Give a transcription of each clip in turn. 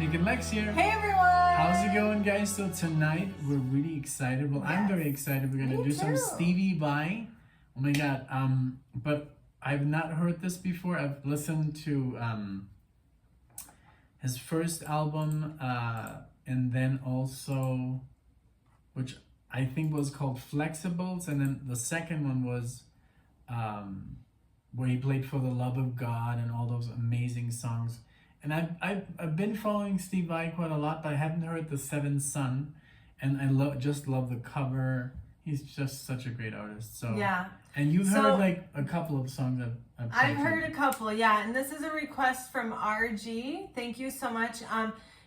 Nick and Lex here. Hey everyone! How's it going, guys? So tonight we're really excited. Well, I'm very excited. We're gonna do some Stevie VAI. Oh my god! But I've not heard this before. I've listened to his first album, and then also, which I think was called Flexibles, and then the second one was where he played For the Love of God and all those amazing songs. And I've been following Steve Vai quite a lot, but I haven't heard The Seventh Son, and I just love the cover. He's just such a great artist. So yeah. And you've heard like a couple of songs I've heard a couple, yeah. And this is a request from RG. Thank you so much.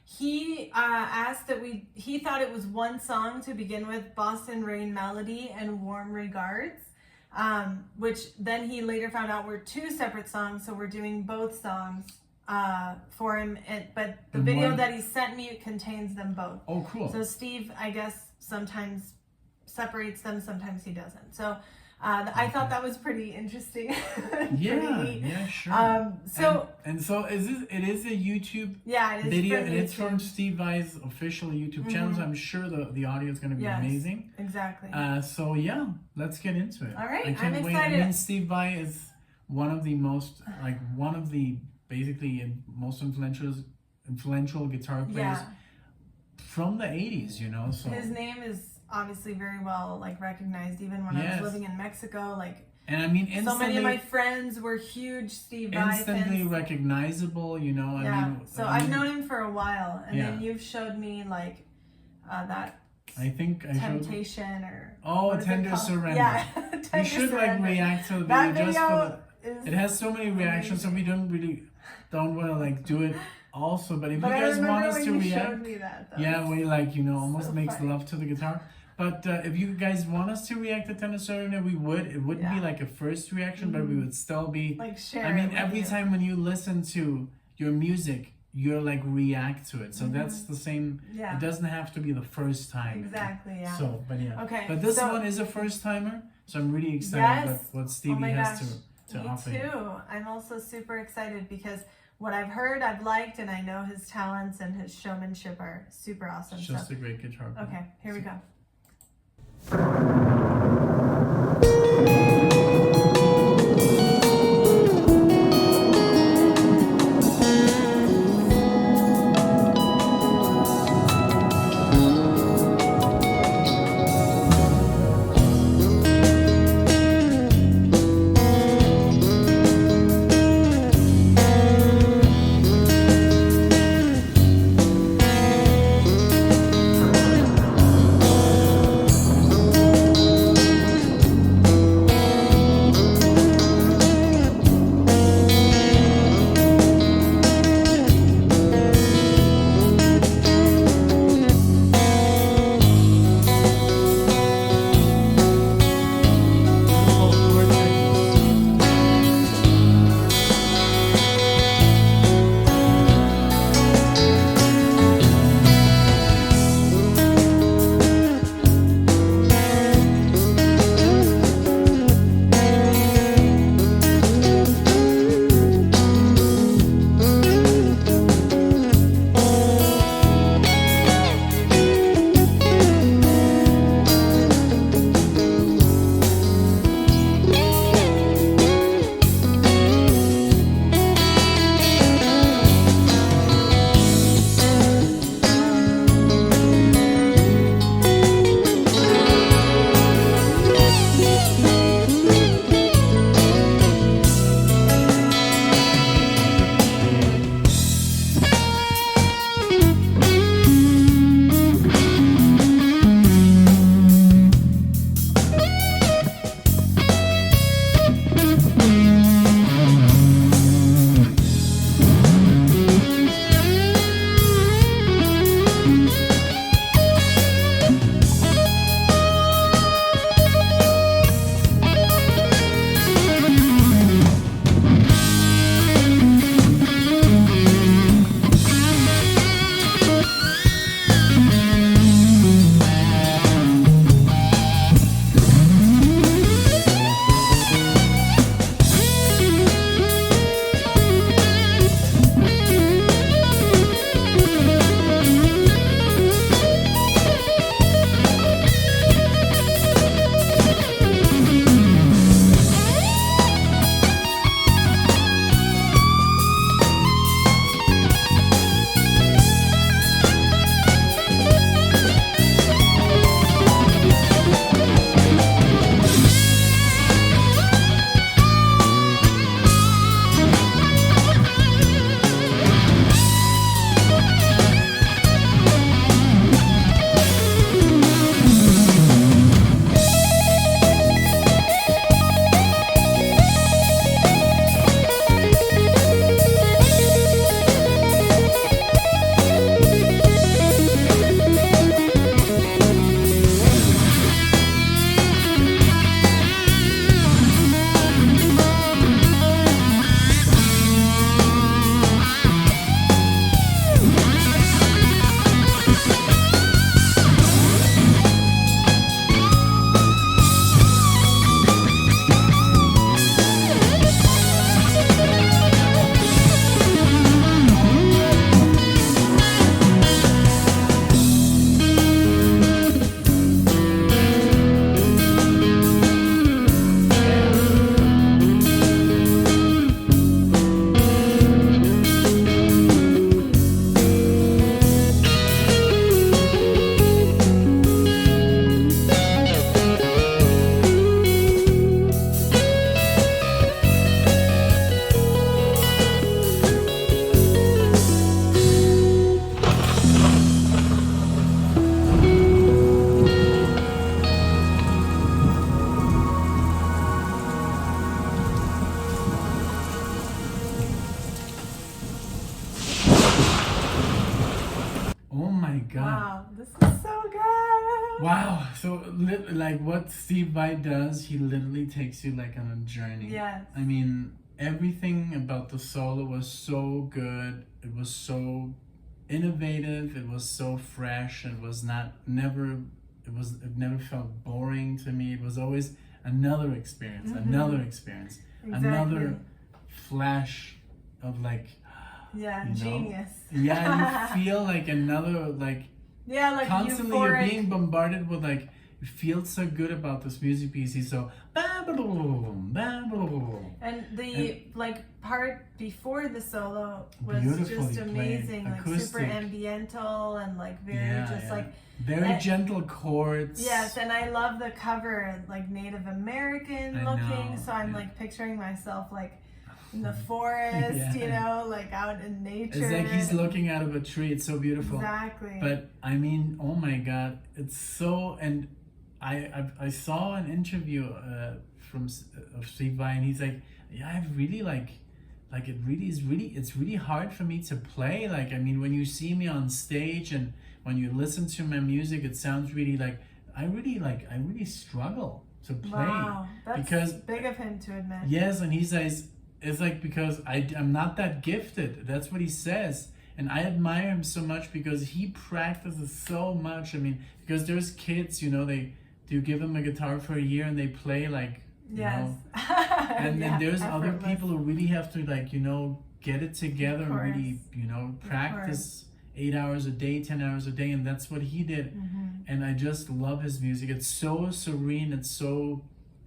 He asked that he thought it was one song to begin with, Boston Rain Melody and Warm Regards, which then he later found out were two separate songs. So we're doing both songs for him, but the video that he sent me contains them both. Oh, cool. So Steve, I guess, sometimes separates them, sometimes he doesn't. So I thought that was pretty interesting. Yeah, sure. So it is a YouTube video, and it's from Steve Vai's official YouTube channel. So I'm sure the audio is going to be amazing. Exactly. So yeah, let's get into it. All right, I can't wait. excited. I mean, Steve Vai is one of the most basically most influential guitar players from the 80s, you know. So his name is obviously very well recognized, even when I was living in Mexico. And I mean, so many of my friends were huge Steve Vai fans. Instantly recognizable, you know. I've known him for a while, and then you've showed me that. I think Temptation Tender Surrender. Yeah, we should react to the video. It has so many reactions, so we don't want to do it also. But if you guys want us to react, we almost makes love to the guitar. But if you guys want us to react to Tender Surrender, we would. It wouldn't be like a first reaction, but we would still be share. I mean, every time when you listen to your music, you're react to it. So that's the same. Yeah. It doesn't have to be the first time. Exactly. Yeah. So, but yeah. Okay. But this one is a first timer, so I'm really excited about what Stevie has to offer. Me too. I'm also super excited because what I've heard, I've liked, and I know his talents and his showmanship are super awesome. It's just a great guitar player. Okay, here we go. God. Wow, this is so good. Wow. So like what Steve Vai does, he literally takes you like on a journey. Yes. I mean, everything about the solo was so good. It was so innovative. It was so fresh. It never felt boring to me. It was always another experience, another experience, another flash of like, yeah, you know? genius. Yeah, you feel like another like yeah, like constantly euphoric. You're being bombarded with like, you feel so good about this music piece. He's so and the like part before the solo was beautifully just amazing, played. like Acoustic. super ambiental and like very like very gentle chords. Yes, and I love the cover, like Native American looking. know, So I'm like picturing myself like in the forest, you know, like out in nature. It's like he's looking out of a tree. It's so beautiful. Exactly. But I mean, oh my God, it's so. And I saw an interview of Steve Vai, and he's like, yeah, I really like it's really hard for me to play. Like, I mean, when you see me on stage and when you listen to my music, it sounds really like I really struggle to play. Wow, that's because big of him to admit. Yes, and he says it's like because I'm not that gifted. That's what he says. And I admire him so much because he practices so much. I mean, because there's kids, you know, you give them a guitar for a year and they play like, you know. And then there's other people who really have to like, you know, get it together and really, you know, practice 8 hours a day, 10 hours a day. And that's what he did. And I just love his music. It's so serene.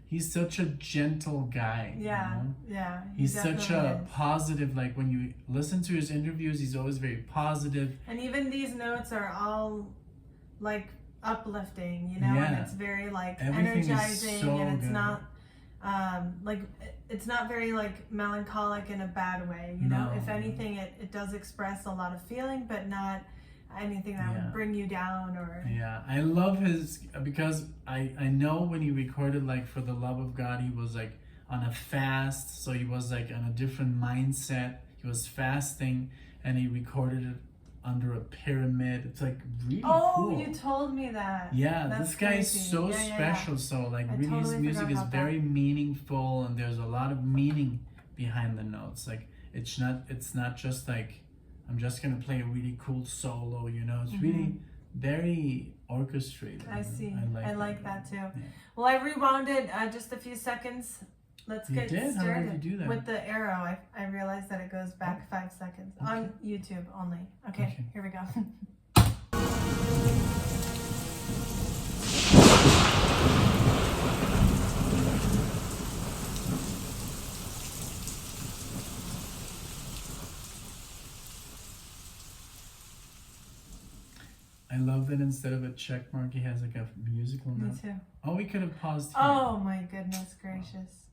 He's such a gentle guy. Yeah, you know? yeah. He's such a positive, like when you listen to his interviews, he's always very positive. And even these notes are all like uplifting, you know, and it's very like everything energizing, so and it's good. not like it's not very like melancholic in a bad way, you know. If anything, it does express a lot of feeling, but not anything that would bring you down or I love his, because I know when he recorded like For the Love of God, he was like on a fast, so he was like on a different mindset. He was fasting and he recorded it under a pyramid. It's like really cool. You told me that. This guy is so special. So like really his music is very meaningful, and there's a lot of meaning behind the notes. Like it's not just like I'm just gonna play a really cool solo, you know. It's really very orchestrated. I see. I like that too. Yeah. Well, I rewound it just a few seconds. Let's get started. How did you do that? With the arrow, I realized that it goes back 5 seconds on YouTube only. Okay, here we go. I love that instead of a check mark, he has like a musical note. Me too. Oh, we could have paused here. Oh my goodness gracious.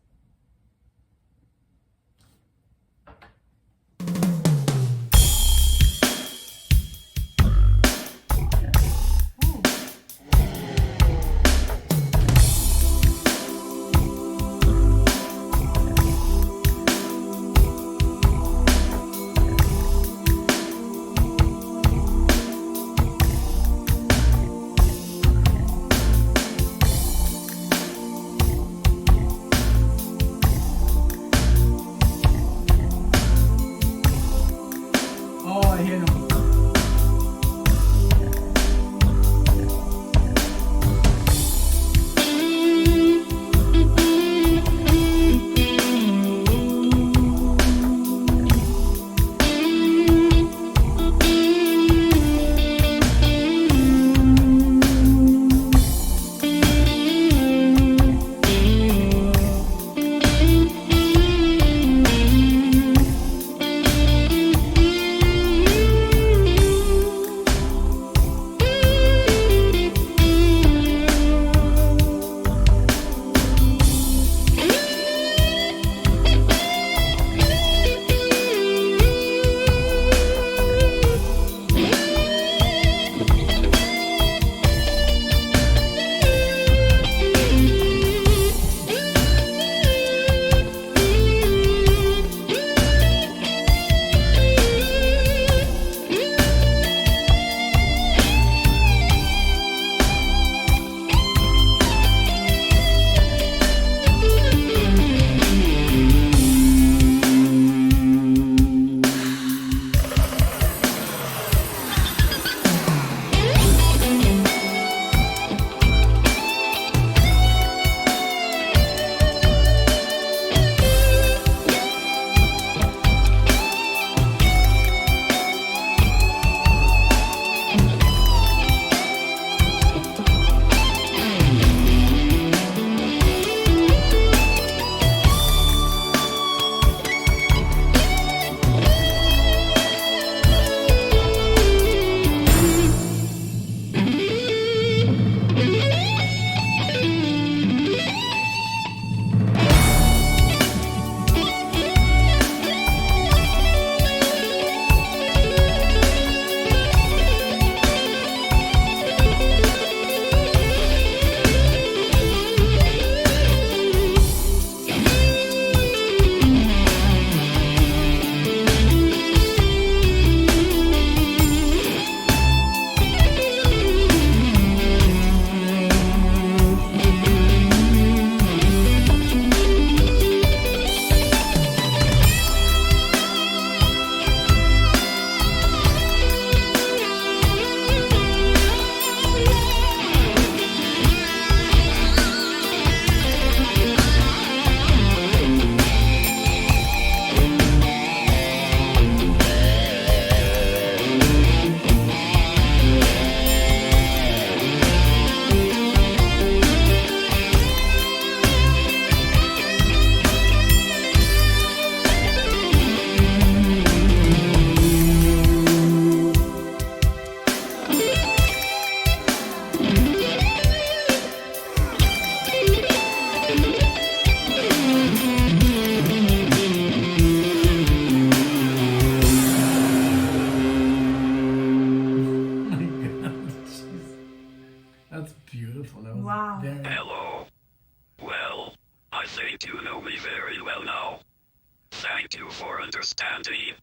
Thank you for understanding.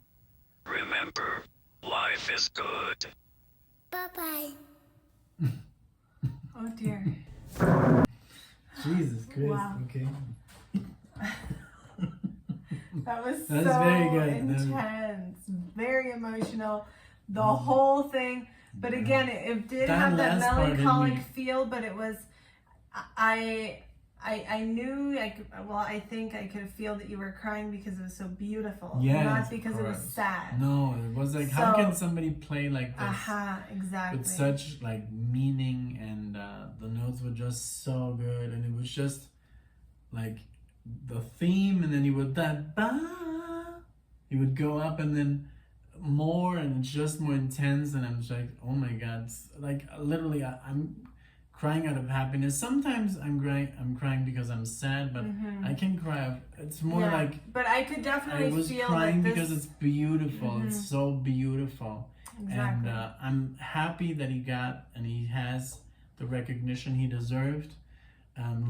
Remember, life is good. Bye-bye. Oh dear. Jesus Christ. Wow. Okay. That was That's so very good. intense, very emotional, the whole thing. But again, it did That have that last part in melancholic me. feel, but it was, I knew, I think I could feel that you were crying because it was so beautiful, Yes, not of because it was course. sad. No, it was like, how So- can somebody play like this Exactly. with such like meaning, and the notes were just so good, and it was just like the theme, and then he would he would go up and then more, and it's just more intense, and I'm just like, oh my god, it's like literally I'm crying out of happiness. Sometimes I'm crying because I'm sad, but I can cry. It's more like But I could definitely I was feel crying that this, because it's beautiful. It's so beautiful. Exactly. And I'm happy that he got and he has the recognition he deserved.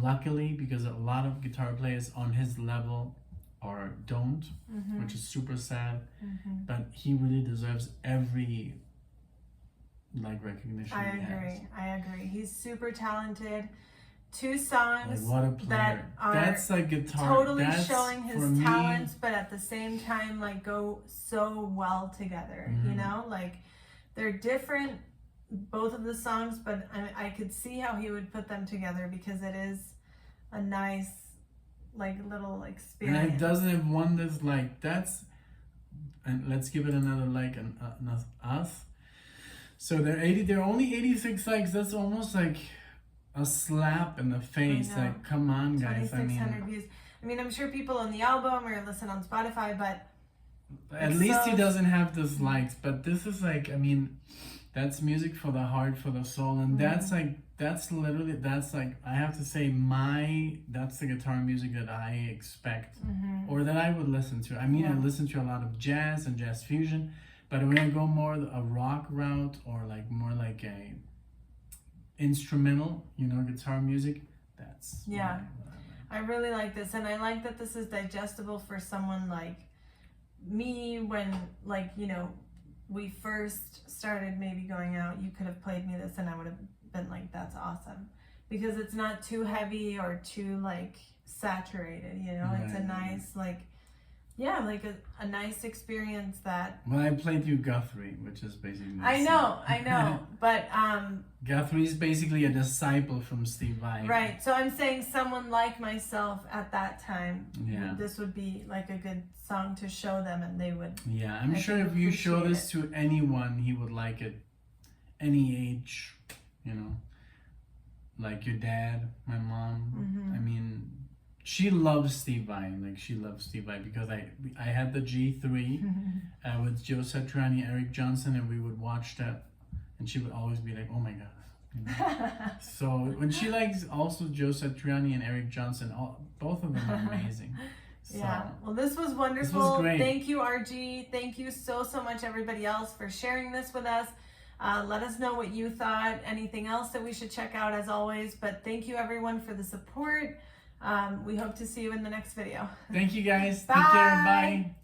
Luckily, because a lot of guitar players on his level or don't, which is super sad. But he really deserves every like recognition. I agree. He's super talented. 2 songs Like, what a player. that are That's like guitar. totally That's, showing his for me, talents, but at the same time, like, go so well together. You know, like, they're different, both of the songs, but I could see how he would put them together because it is a nice, like, little experience. And it doesn't have one that's like, that's, and let's give it another like, and us. So they're only 86 likes. That's almost like a slap in the face. Like, come on, guys. 2,600 views. I mean, I'm sure people on the album or listen on Spotify, but at least he doesn't have those likes. But this is like, I mean, that's music for the heart, for the soul, and that's like, that's like, I have to say, that's the guitar music that I expect, or that I would listen to. I mean, I listen to a lot of jazz and jazz fusion, but when I go more a rock route, or like more like a instrumental, guitar music, that's what I like. I really like this, and I like that this is digestible for someone like me. When, like, we first started maybe going out, you could have played me this and I would have been like, that's awesome, because it's not too heavy or too like saturated, it's a nice like a nice experience that. Well, I played you Guthrie, which is basically the I same. know, but Guthrie is basically a disciple from Steve Vai. right, so I'm saying someone like myself at that time, Yeah. this would be like a good song to show them, and they would. Yeah, I'm I sure can if you show appreciate this to anyone, he would like it. Any age, like your dad, my mom. I mean, she loves Steve Vai. Like, she loves Steve Vai because I had the G3 with Joe Satriani, Eric Johnson, and we would watch that, and she would always be like, "Oh my god." So when she likes also Joe Satriani and Eric Johnson, both of them are amazing. So, Yeah, well, this was wonderful. This was great. Thank you, RG. Thank you so much, everybody else, for sharing this with us. Let us know what you thought, anything else that we should check out, as always. But thank you, everyone, for the support. We hope to see you in the next video. thank you guys. Bye. Take care. Bye.